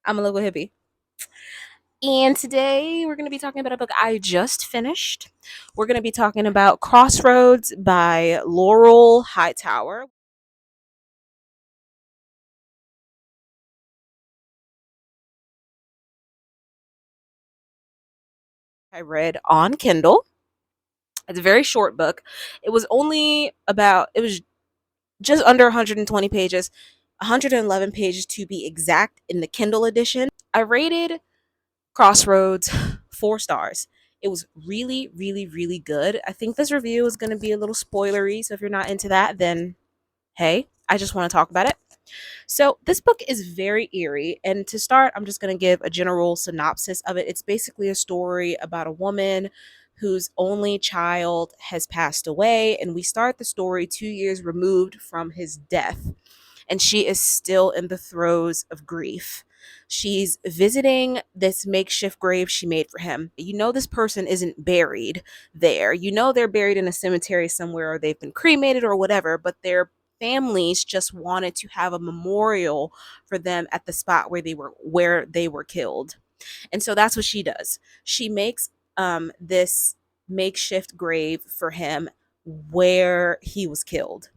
I'm a local hippie. And today we're going to be talking about a book I just finished. We're going to be talking about Crossroads by Laurel Hightower. I read on Kindle. It's a very short book. It was just under 120 pages, 111 pages to be exact in the Kindle edition. I rated Crossroads 4 stars. It was really, really, really good. I think this review is going to be a little spoilery. So if you're not into that, then hey, I just want to talk about it. So, this book is very eerie. And to start, I'm just going to give a general synopsis of it. It's basically a story about a woman whose only child has passed away. And we start the story 2 years removed from his death. And she is still in the throes of grief. She's visiting this makeshift grave she made for him. You know, this person isn't buried there. You know, they're buried in a cemetery somewhere or they've been cremated or whatever, but their families just wanted to have a memorial for them at the spot where they were killed. And so that's what she does. She makes this makeshift grave for him where he was killed.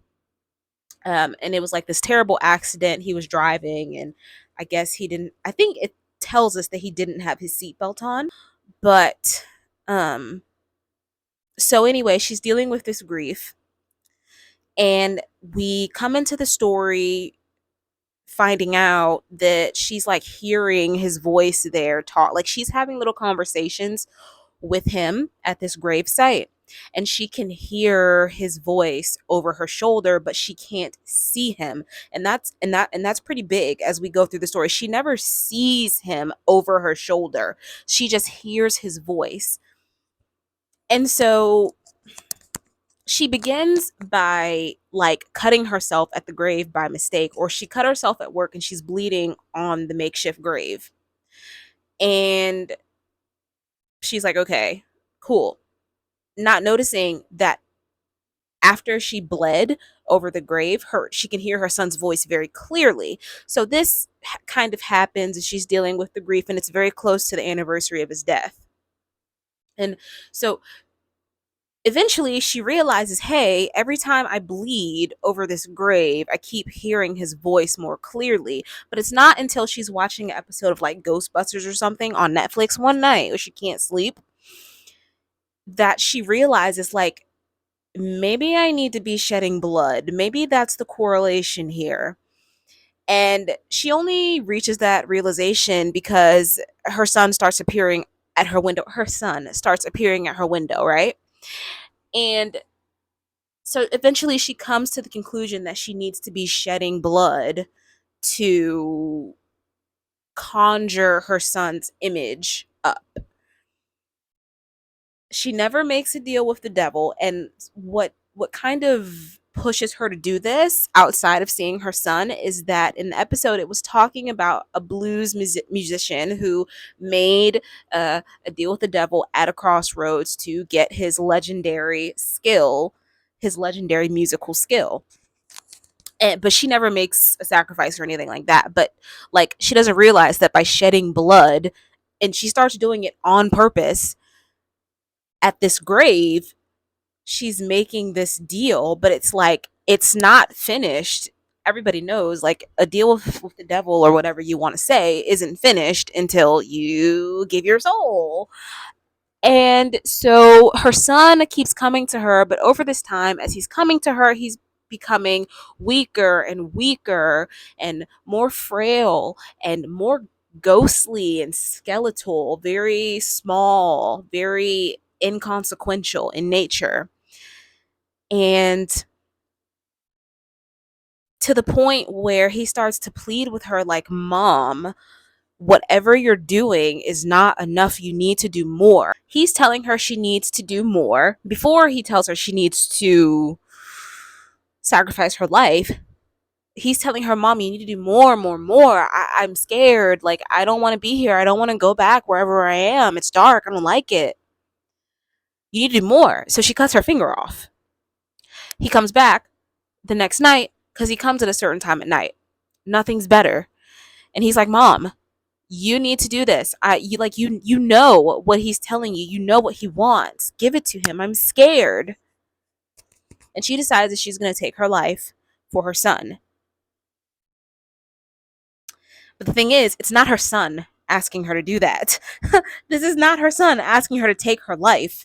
And it was like this terrible accident. He was driving, and I guess he didn't. I think it tells us that he didn't have his seatbelt on. But um, so anyway, she's dealing with this grief, and we come into the story finding out that she's like hearing his voice there talk, like she's having little conversations with him at this grave site, and she can hear his voice over her shoulder, but she can't see him. And that's pretty big. As we go through the story, she never sees him over her shoulder, she just hears his voice. And so she begins by like cutting herself at the grave by mistake, or she cut herself at work and she's bleeding on the makeshift grave. And she's like, okay, cool, not noticing that after she bled over the grave, her she can hear her son's voice very clearly. So this kind of happens as she's dealing with the grief, and it's very close to the anniversary of his death. And so eventually she realizes, hey, every time I bleed over this grave, I keep hearing his voice more clearly. But it's not until she's watching an episode of like Ghostbusters or something on Netflix one night where she can't sleep that she realizes, like, maybe I need to be shedding blood. Maybe that's the correlation here. And she only reaches that realization because her son starts appearing at her window. Her son starts appearing at her window, right? And so eventually she comes to the conclusion that she needs to be shedding blood to conjure her son's image up. She never makes a deal with the devil, and what kind of pushes her to do this outside of seeing her son is that in the episode it was talking about a blues musician who made a deal with the devil at a crossroads to get his legendary musical skill. But she never makes a sacrifice or anything like that. But like, she doesn't realize that by shedding blood, and she starts doing it on purpose at this grave, she's making this deal, but it's like it's not finished. Everybody knows, like, a deal with the devil or whatever you want to say isn't finished until you give your soul. And so her son keeps coming to her, but over this time, as he's coming to her, he's becoming weaker and weaker and more frail and more ghostly and skeletal, very small, very inconsequential in nature. And to the point where he starts to plead with her, like, Mom, whatever you're doing is not enough. You need to do more. He's telling her she needs to do more. Before he tells her she needs to sacrifice her life, he's telling her, Mom, you need to do more, more, more. I'm scared. Like, I don't want to be here. I don't want to go back wherever I am. It's dark. I don't like it. You need to do more. So she cuts her finger off. He comes back the next night because he comes at a certain time at night. Nothing's better. And he's like, Mom, You need to do this. You know what he's telling you. You know what he wants. Give it to him. I'm scared. And she decides that she's going to take her life for her son. But the thing is, it's not her son asking her to do that. This is not her son asking her to take her life.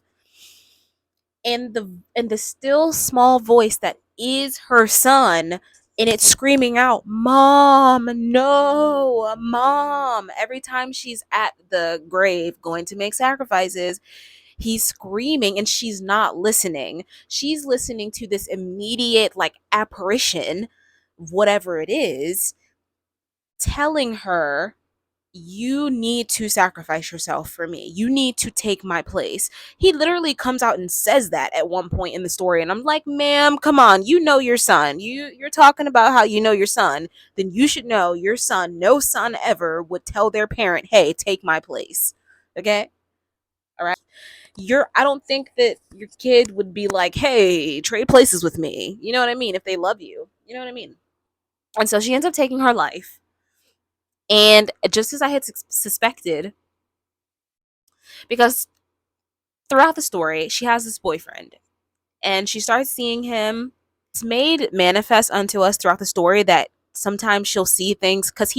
And the still small voice that is her son, and it's screaming out, "Mom, no, mom." Every time she's at the grave going to make sacrifices, he's screaming and she's not listening. She's listening to this immediate like apparition, whatever it is, telling her, you need to sacrifice yourself for me. You need to take my place. He literally comes out and says that at one point in the story, and I'm like, "Ma'am, come on. You know your son. You're talking about how you know your son. Then you should know your son. No son ever would tell their parent, 'Hey, take my place.'" Okay? All right. I don't think that your kid would be like, "Hey, trade places with me." You know what I mean? If they love you. You know what I mean? And so she ends up taking her life. And just as I had suspected, because throughout the story, she has this boyfriend and she starts seeing him. It's made manifest unto us throughout the story that sometimes she'll see things because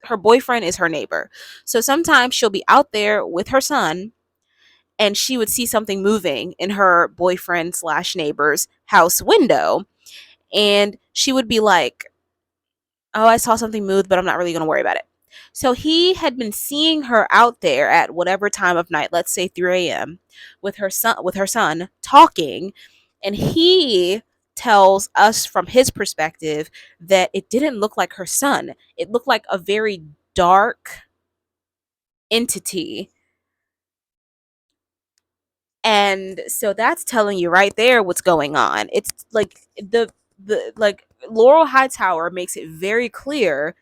her boyfriend is her neighbor. So sometimes she'll be out there with her son and she would see something moving in her boyfriend slash neighbor's house window. And she would be like, "Oh, I saw something move, but I'm not really going to worry about it." So he had been seeing her out there at whatever time of night, let's say 3 a.m., with her son talking, and he tells us from his perspective that it didn't look like her son. It looked like a very dark entity. And so that's telling you right there what's going on. It's like the like Laurel Hightower makes it very clear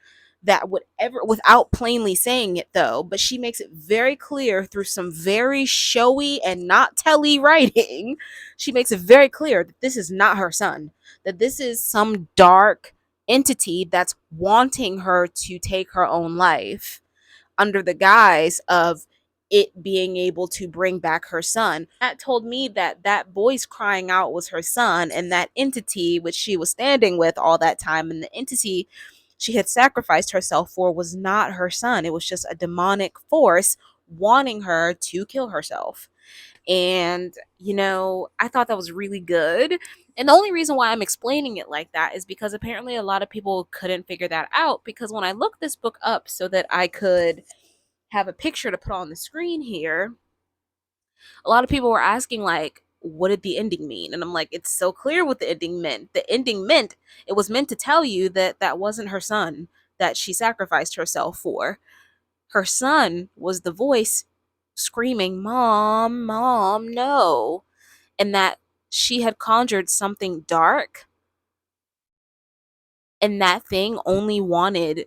that whatever, without plainly saying it though, but she makes it very clear through some very showy and not telly writing. She makes it very clear that this is not her son, that this is some dark entity that's wanting her to take her own life under the guise of it being able to bring back her son. That told me that that voice crying out was her son, and that entity which she was standing with all that time, and the entity she had sacrificed herself for, was not her son. It was just a demonic force wanting her to kill herself. And, I thought that was really good. And the only reason why I'm explaining it like that is because apparently a lot of people couldn't figure that out. Because when I looked this book up so that I could have a picture to put on the screen here, a lot of people were asking, like, what did the ending mean? And I'm like, it's so clear what the ending meant. The ending meant, it was meant to tell you that that wasn't her son that she sacrificed herself for. Her son was the voice screaming, "Mom, mom, no." And that she had conjured something dark, and that thing only wanted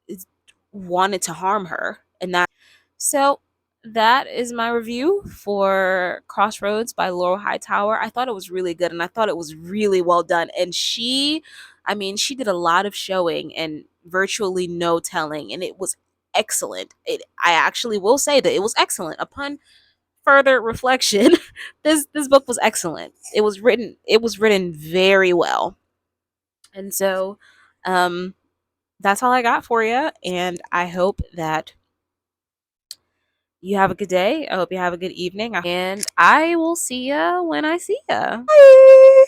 to harm her. And that so that is my review for Crossroads by Laurel Hightower. I thought it was really good and I thought it was really well done. And she did a lot of showing and virtually no telling, and it was excellent. I actually will say that it was excellent. Upon further reflection, this book was excellent. It was written very well. And so that's all I got for you, and I hope that you have a good day. I hope you have a good evening, and I will see ya when I see ya. Bye.